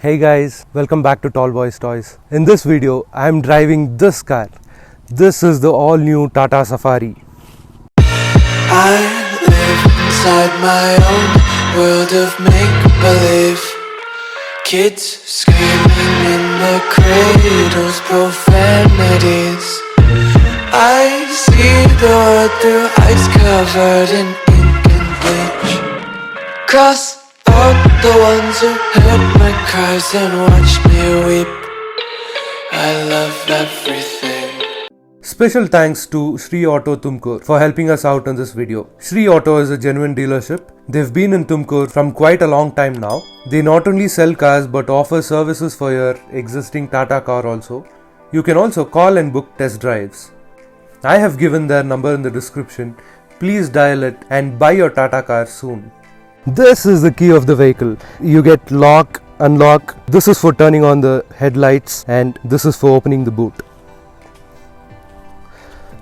Hey guys, welcome back to Tall Boys Toys. In this video, I am driving this car. This is the all new Tata Safari. I live inside my own world of make-believe. Kids screaming in the cradles, profanities. I see the world through ice covered in ink and bleach. Cross out the ones who heard my cries and watched me weep. I love everything. Special thanks to Sri Auto Tumkur for helping us out in this video. Sri Auto is a genuine dealership. They've been in Tumkur from quite a long time now. They not only sell cars but offer services for your existing Tata car also. You can also call and book test drives. I have given their number in the description. Please dial it and buy your Tata car soon. This is the key of the vehicle. You get lock, unlock. This is for turning on the headlights and this is for opening the boot.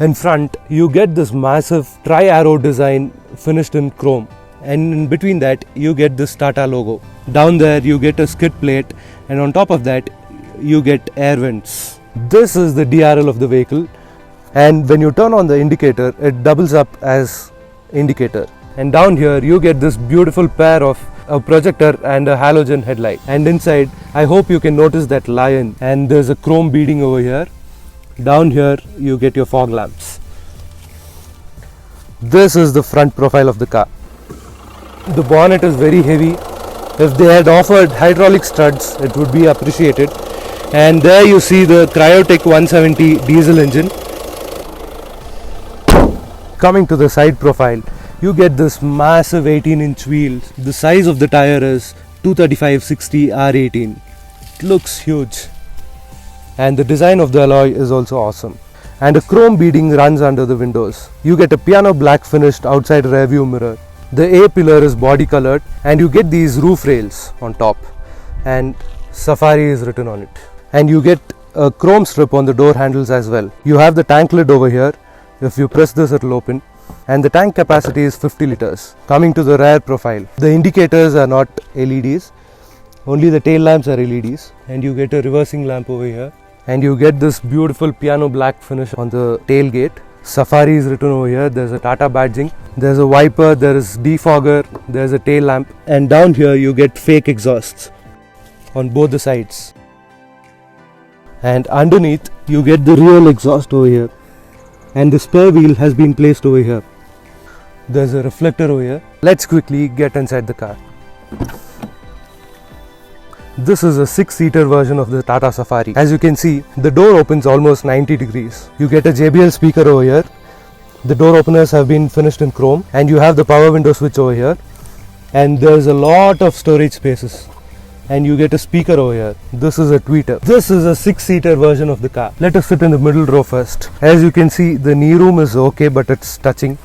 In front, you get this massive tri-arrow design finished in chrome, and in between that you get this Tata logo. Down there you get a skid plate, and on top of that you get air vents. This is the DRL of the vehicle, and when you turn on the indicator it doubles up as indicator. And down here you get this beautiful pair of a projector and a halogen headlight. And inside, I hope you can notice that lion, and there's a chrome beading over here. Down here you get your fog lamps. This is the front profile of the car. The bonnet is very heavy. If they had offered hydraulic studs, it would be appreciated. And there you see the Cryotech 170 diesel engine. Coming to the side profile, you get this massive 18-inch wheels. The size of the tire is 235/60 R18. It looks huge. And the design of the alloy is also awesome. And a chrome beading runs under the windows. You get a piano black finished outside rear view mirror. The A pillar is body colored, and you get these roof rails on top, and Safari is written on it. And you get a chrome strip on the door handles as well. You have the tank lid over here. If you press this, it will open. And the tank capacity is 50 liters. Coming to the rear profile, the indicators are not LEDs. Only the tail lamps are LEDs, and you get a reversing lamp over here. And you get this beautiful piano black finish on the tailgate. Safari is written over here. There's a Tata badging. There's a wiper, there is defogger, there's a tail lamp. And down here you get fake exhausts on both the sides. And underneath you get the real exhaust over here. And the spare wheel has been placed over here. There's a reflector over here. Let's quickly get inside the car. This is a 6-seater version of the Tata Safari. As you can see, the door opens almost 90 degrees. You get a JBL speaker over here. The door openers have been finished in chrome, and you have the power window switch over here. And there's a lot of storage spaces. And you get a speaker over here. This is a tweeter. This is a 6-seater version of the car. Let us sit in the middle row first. As you can see, the knee room is okay, but it's touching.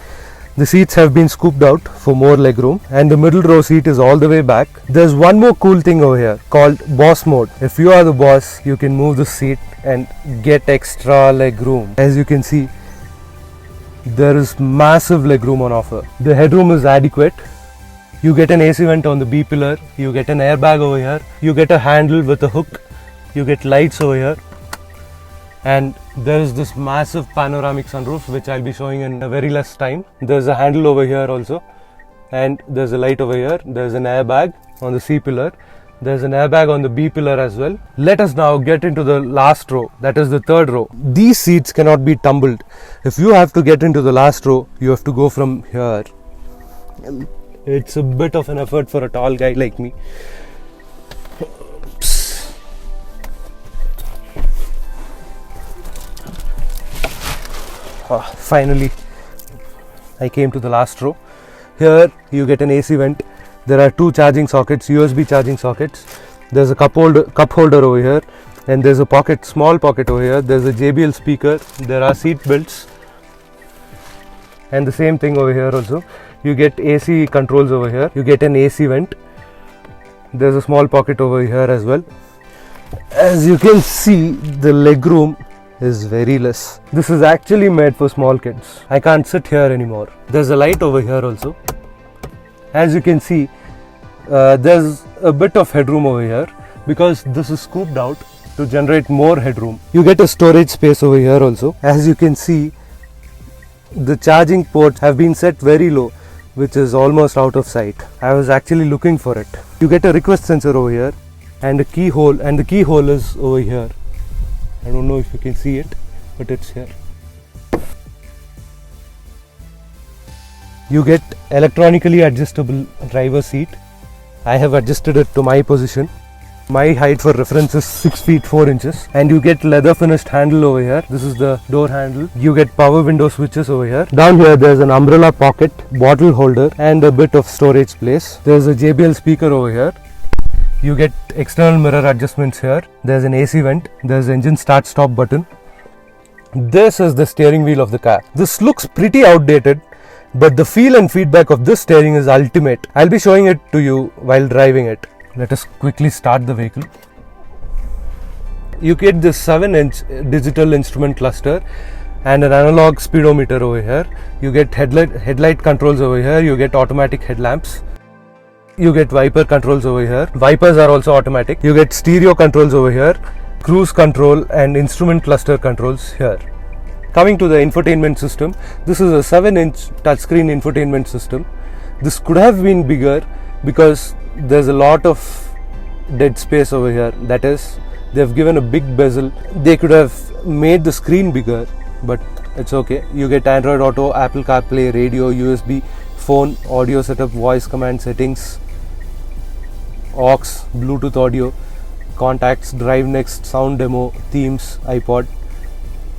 The seats have been scooped out for more leg room, and the middle row seat is all the way back. There's one more cool thing over here called boss mode. If you are the boss, you can move the seat and get extra leg room. As you can see, there is massive leg room on offer. The headroom is adequate. You get an AC vent on the B pillar. You get an airbag over here. You get a handle with a hook. You get lights over here. And there is this massive panoramic sunroof, which I'll be showing in a very less time. There's a handle over here also, and there's a light over here. There's an airbag on the C pillar. There's an airbag on the B pillar as well. Let us now get into the last row, that is the third row. These seats cannot be tumbled. If you have to get into the last row, you have to go from here. It's a bit of an effort for a tall guy like me. Finally, I came to the last row. Here you get an AC vent. There are 2 charging sockets, USB charging sockets. There's a cup holder over here, and there's a pocket, small pocket over here. There's a JBL speaker. There are seat belts, and the same thing over here also. You get AC controls over here. You get an AC vent. There's a small pocket over here as well. As you can see, the leg room is very less. This is actually made for small kids. I can't sit here anymore. There's a light over here also. As you can see, there's a bit of headroom over here. because this is scooped out to generate more headroom. You get a storage space over here also. As you can see, the charging ports have been set very low, which is almost out of sight. I was actually looking for it. You get a request sensor over here and a keyhole, and the keyhole is over here. I don't know if you can see it, but it's here. You get electronically adjustable driver seat. I have adjusted it to my position. My height for reference is 6 feet 4 inches, and you get leather finished handle over here. This is the door handle. You get power window switches over here. Down here there's an umbrella pocket, bottle holder, and a bit of storage place. There's a JBL speaker over here. You get external mirror adjustments here. There's an AC vent. There's engine start stop button. This is the steering wheel of the car. This looks pretty outdated, but the feel and feedback of this steering is ultimate. I'll be showing it to you while driving it. Let us quickly start the vehicle. You get this 7-inch digital instrument cluster and an analog speedometer over here. You get headlight controls over here. You get automatic headlamps. You get wiper controls over here. Wipers are also automatic. You get stereo controls over here, cruise control and instrument cluster controls here. Coming to the infotainment system, this is a 7-inch touchscreen infotainment system. This could have been bigger because there's a lot of dead space over here. That is, they've given a big bezel. They could have made the screen bigger, but it's okay. You get Android Auto, Apple CarPlay, radio, USB, phone, audio setup, voice command settings, aux, Bluetooth audio, contacts, drive next, sound demo, themes, iPod,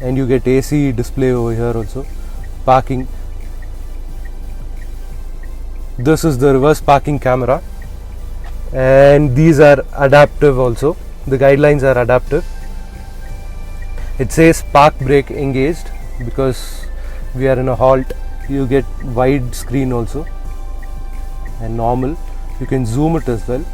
and you get AC display over here also. Parking. This is the reverse parking camera, and these are adaptive also. The guidelines are adaptive. It says park brake engaged because we are in a halt. You get wide screen also and normal. You can zoom it as well.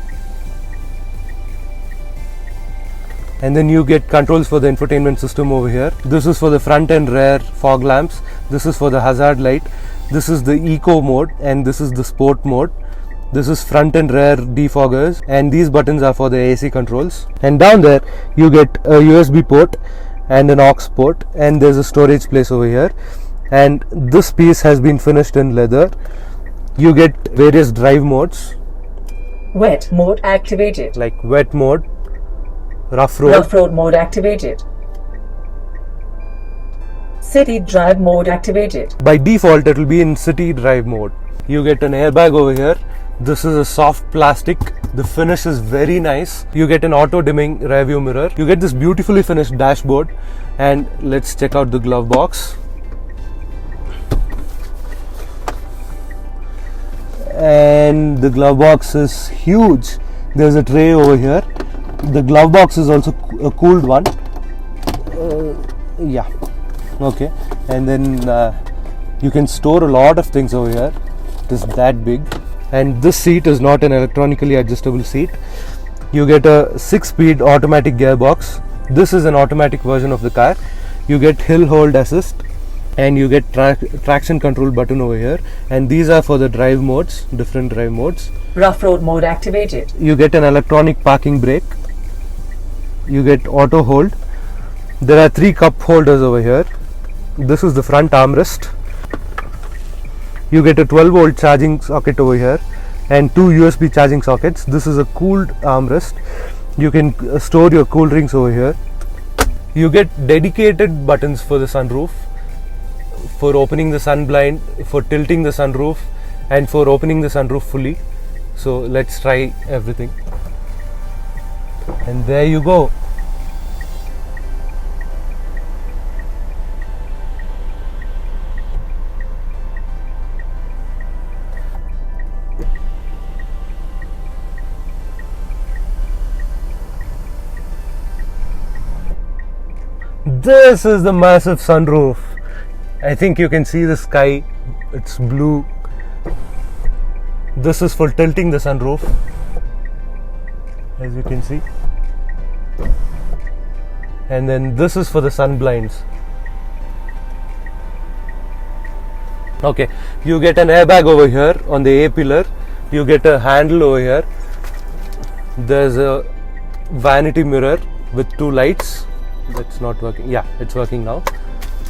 And then you get controls for the infotainment system over here. This is for the front and rear fog lamps. This is for the hazard light. This is the eco mode, and this is the sport mode. This is front and rear defoggers, and these buttons are for the AC controls. And down there you get a USB port and an aux port, and there's a storage place over here. And this piece has been finished in leather. You get various drive modes. Wet mode activated. Like wet mode, rough road. Rough road mode activated. City drive mode activated. By default it will be in city drive mode. You get an airbag over here. This is a soft plastic. The finish is very nice. You get an auto dimming rear view mirror. You get this beautifully finished dashboard. And let's check out the glove box. And the glove box is huge. There's a tray over here. The glove box is also a cooled one. Yeah, okay. And then you can store a lot of things over here. It is that big. And this seat is not an electronically adjustable seat. You get a 6-speed automatic gearbox. This is an automatic version of the car. You get hill hold assist, and you get traction control button over here. And these are for the drive modes, different drive modes. Rough road mode activated. You get an electronic parking brake. You get auto hold. There are 3 cup holders over here. This is the front armrest. You get a 12-volt charging socket over here and 2 USB charging sockets. This is a cooled armrest. You can store your cool drinks over here. You get dedicated buttons for the sunroof, for opening the sun blind, for tilting the sunroof, and for opening the sunroof fully. So let's try everything. And there you go. This is the massive sunroof. I think you can see the sky. It's blue. This is for tilting the sunroof, as you can see. And then this is for the sun blinds. Okay, you get an airbag over here on the A pillar. You get a handle over here. There's a vanity mirror with two lights. That's not working. Yeah, it's working now.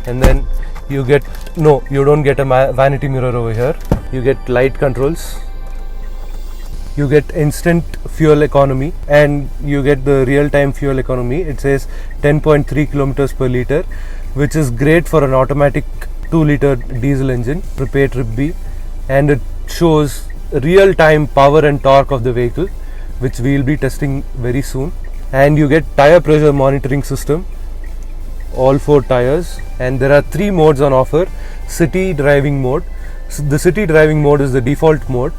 And then you get, no, you don't get a vanity mirror over here. You get light controls. You get instant fuel economy, and you get the real-time fuel economy. It says 10.3 kilometers per liter, which is great for an automatic 2-liter diesel engine. Prepare trip B, and it shows real-time power and torque of the vehicle, which we will be testing very soon. And you get tire pressure monitoring system, all 4 tires, and there are 3 modes on offer. City driving mode. So the city driving mode is the default mode,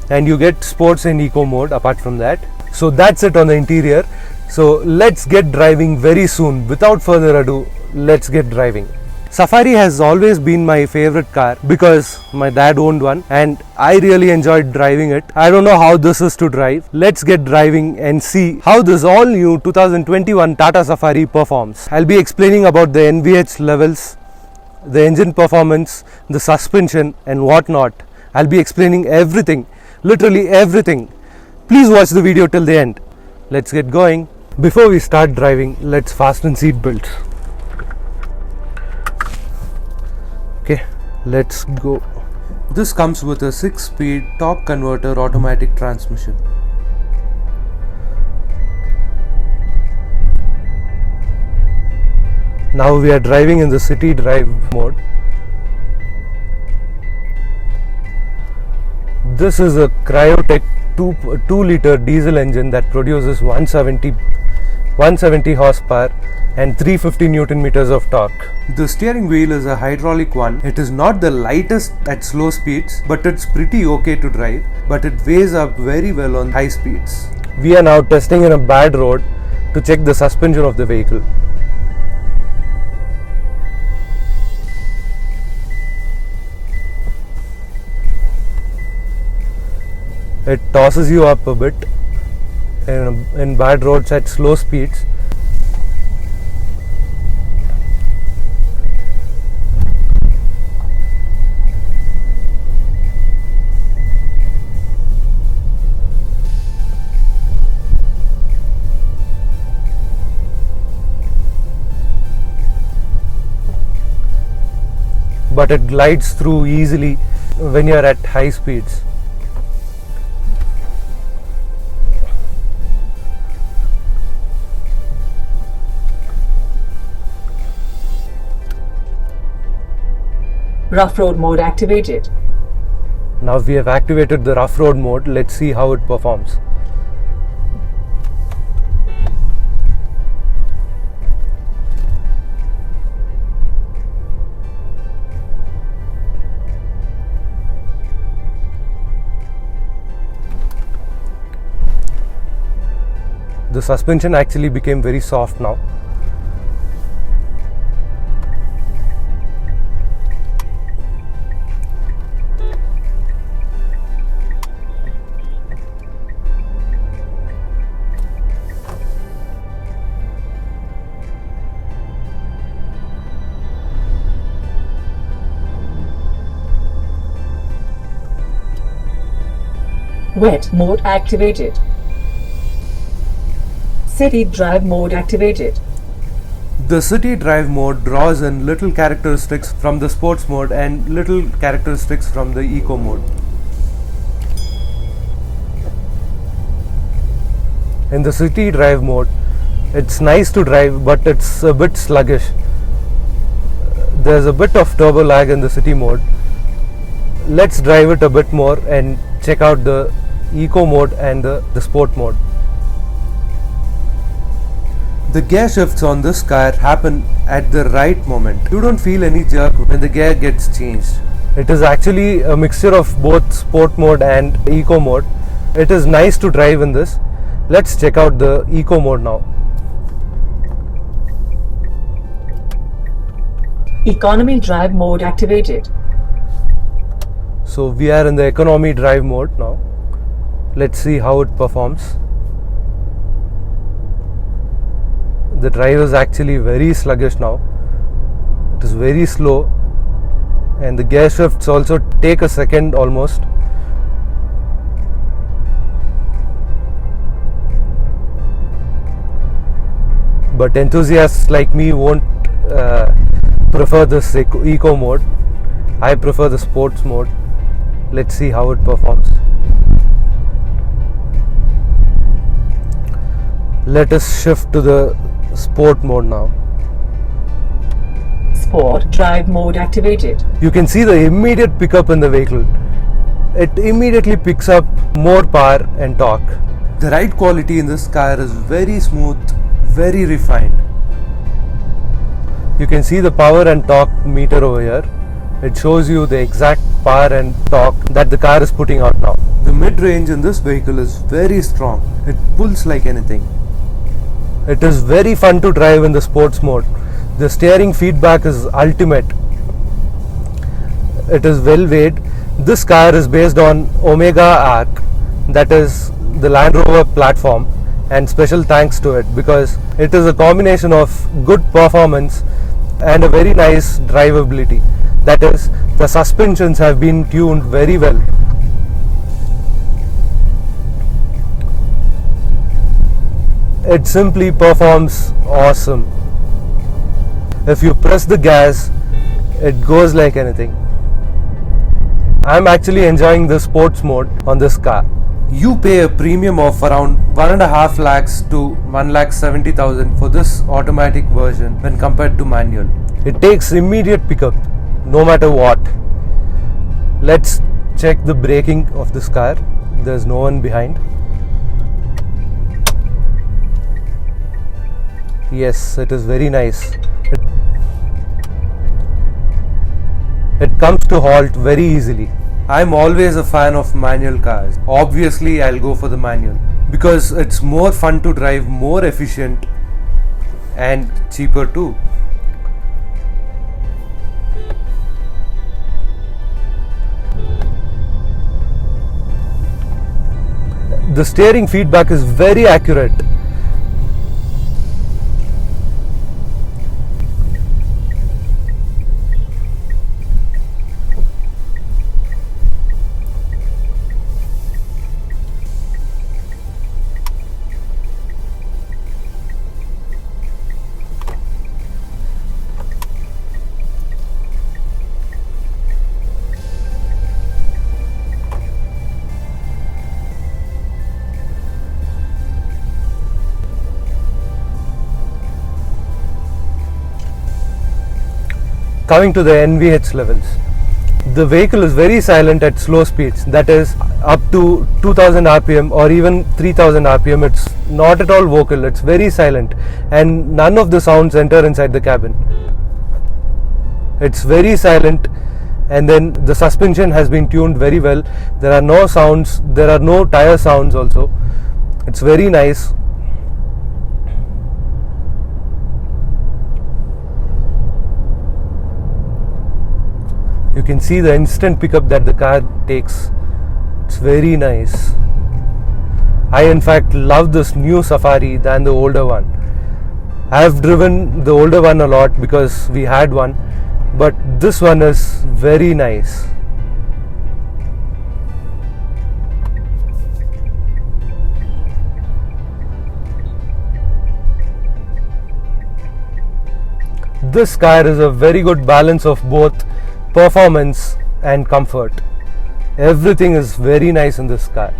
and you get sports and eco mode apart from that. So that's it on the interior. So let's get driving very soon. Without further ado, let's get driving. Safari has always been my favorite car because my dad owned one and I really enjoyed driving it. I don't know how this is to drive. Let's get driving and see how this all new 2021 Tata Safari performs. I'll be explaining about the NVH levels, the engine performance, the suspension and whatnot. I'll be explaining everything, literally everything. Please watch the video till the end. Let's get going. Before we start driving, let's fasten seat belts. Okay, let's go. This comes with a 6-speed torque converter automatic transmission. Now we are driving in the city drive mode. This is a Cryotech 2-liter diesel engine that produces 170 horsepower and 350 Newton meters of torque. The steering wheel is a hydraulic one. It is not the lightest at slow speeds, but it's pretty okay to drive, but it weighs up very well on high speeds. We are now testing in a bad road to check the suspension of the vehicle. It tosses you up a bit in bad roads at slow speeds. But it glides through easily when you are at high speeds. Rough road mode activated. Now we have activated the rough road mode. Let's see how it performs. The suspension actually became very soft now. Wet mode activated. City drive mode activated. The city drive mode draws in little characteristics from the sports mode and little characteristics from the eco mode. In the city drive mode, it's nice to drive, but it's a bit sluggish. There's a bit of turbo lag in the city mode. Let's drive it a bit more and check out the eco mode and the sport mode. The gear shifts on this car happen at the right moment. You don't feel any jerk when the gear gets changed. It is actually a mixture of both sport mode and eco mode. It is nice to drive in this. Let's check out the eco mode now. Economy drive mode activated. So we are in the economy drive mode now. Let's see how it performs. The drive is actually very sluggish now. It is very slow, and the gear shifts also take a second almost. but enthusiasts like me won't prefer this eco mode. I prefer the sports mode. Let's see how it performs. Let us shift to the sport mode now. Sport drive mode activated. You can see the immediate pickup in the vehicle. It immediately picks up more power and torque. The ride quality in this car is very smooth, very refined. You can see the power and torque meter over here. It shows you the exact power and torque that the car is putting out now. The mid-range in this vehicle is very strong. It pulls like anything. It is very fun to drive in the sports mode. The steering feedback is ultimate. It is well weighed. This car is based on Omega Arc, that is the Land Rover platform, and special thanks to it because it is a combination of good performance and a very nice drivability. That is, the suspensions have been tuned very well. It simply performs awesome. If you press the gas, it goes like anything. I'm actually enjoying the sports mode on this car. You pay a premium of around 1.5 lakhs to 1,70,000 for this automatic version when compared to manual. It takes immediate pickup no matter what. Let's check the braking of this car. There's no one behind. Yes, it is very nice. It comes to halt very easily. I'm always a fan of manual cars. Obviously, I'll go for the manual because it's more fun to drive, more efficient and cheaper too. The steering feedback is very accurate. Coming to the NVH levels, the vehicle is very silent at slow speeds, that is up to 2000 rpm or even 3000 rpm. It's not at all vocal, it's very silent and none of the sounds enter inside the cabin. It's very silent, and then the suspension has been tuned very well. There are no sounds, there are no tire sounds also. It's very nice. You can see the instant pickup that the car takes. It's very nice. I in fact love this new Safari than the older one. I have driven the older one a lot because we had one, but this one is very nice. This car is a very good balance of both performance and comfort. Everything is very nice in this car.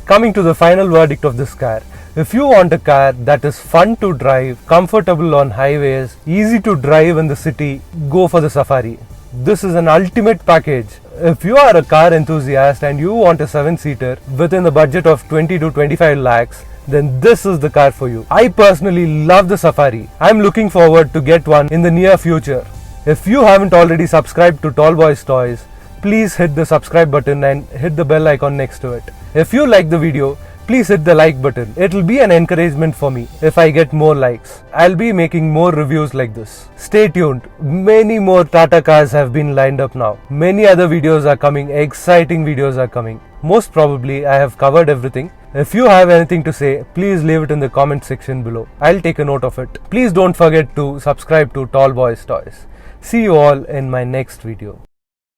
Coming to the final verdict of this car. If you want a car that is fun to drive, comfortable on highways, easy to drive in the city, go for the Safari. This is an ultimate package. If you are a car enthusiast and you want a 7-seater within the budget of 20 to 25 lakhs, then this is the car for you. I personally love the Safari. I'm looking forward to get one in the near future. If you haven't already subscribed to Tall Boys Toys, please hit the subscribe button and hit the bell icon next to it. If you like the video, please hit the like button. It'll be an encouragement for me if I get more likes. I'll be making more reviews like this. Stay tuned. Many more Tata cars have been lined up now. Many other videos are coming. Exciting videos are coming. Most probably I have covered everything. If you have anything to say, please leave it in the comment section below. I'll take a note of it. Please don't forget to subscribe to Tall Boys Toys. See you all in my next video.